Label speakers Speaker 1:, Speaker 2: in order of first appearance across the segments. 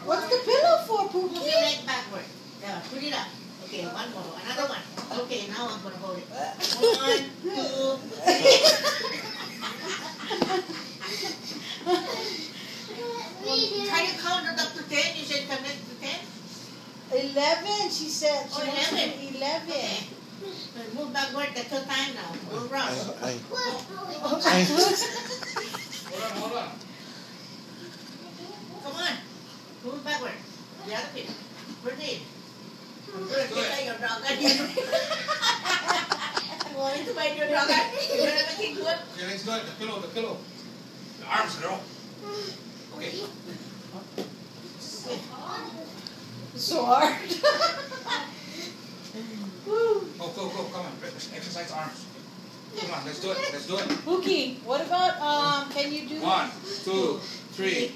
Speaker 1: What's the pillow for,
Speaker 2: Move your
Speaker 1: Pookie?
Speaker 2: leg backward. Yeah, put it up. Okay, one more. Another one. Okay, now I'm gonna hold it. 1, 2, 3. Try to count it up to 10. You said count it to 10.
Speaker 1: 11, she said. She
Speaker 2: Oh,
Speaker 1: wants to
Speaker 2: 11.
Speaker 1: do 11.
Speaker 2: Okay. Move backward. That's your time now. Move round.
Speaker 3: Hold on.
Speaker 2: Come on. Move backward. The other feet. Proceed. I'm gonna take your dog again. Want to bite your dog again? You gonna make it good?
Speaker 3: Okay, let's go. The pillow. The arms, girl. Okay.
Speaker 1: So hard. Woo.
Speaker 3: Go. Come on. Exercise arms. Come on, let's do it.
Speaker 1: Pookie, what about, can you do...
Speaker 3: 1, 2, 3.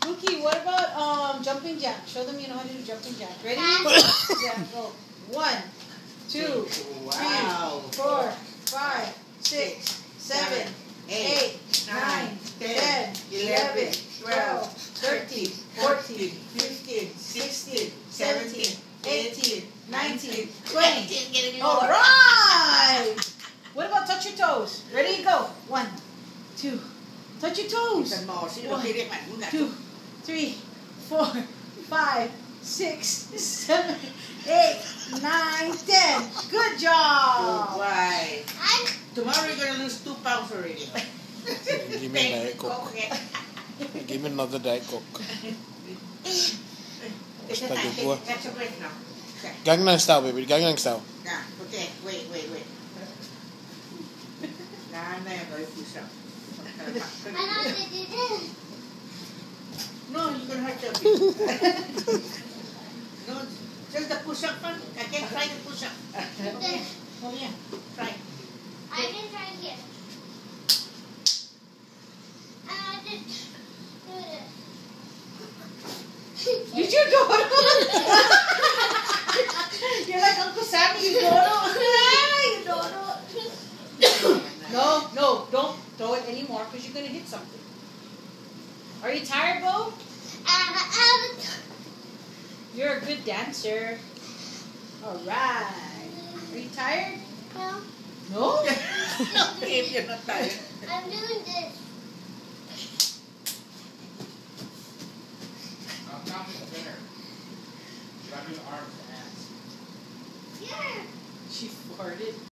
Speaker 1: Pookie, what about, jumping jack? Show them you know how to do jumping jack. Ready? Yeah, go. 1, 2, 3,
Speaker 2: Wow.
Speaker 1: 4, 5, 6, 7, 8, 9, 10, 11, 12, 13, 14, 15, 16, 17, 18, 19, 20. All right. What about touch your toes? Ready? Go. 1, 2. Touch your toes. 1, 2, 3, 4, 5, 6, 7, 8, 9, 10. Good job.
Speaker 2: Right. Tomorrow you're gonna lose 2 pounds already.
Speaker 4: Give me a Diet Coke. Give me another Diet Coke.
Speaker 2: It's a
Speaker 4: Basta
Speaker 2: time.
Speaker 4: gugwa.
Speaker 2: Catch a breath now. Okay.
Speaker 4: Gangnam style, baby. Gangnam style.
Speaker 2: Yeah. Okay. Wait. Nah, go push up. No, you're gonna hurt your feet. No, just the push up one. I can try the push up. Okay. Oh yeah. Try.
Speaker 5: I can try here. I did do it.
Speaker 1: Did you do it? You're like Uncle Sammy. You don't know. No, don't throw it anymore because you're gonna hit something. Are you tired, Bo? You're a good dancer. All right. Are you tired?
Speaker 5: No,
Speaker 1: No?
Speaker 2: Okay, if you're not tired.
Speaker 5: I'm doing this.
Speaker 3: Now do the finger. You gotta do the arms and hands.
Speaker 5: Yeah.
Speaker 1: She farted.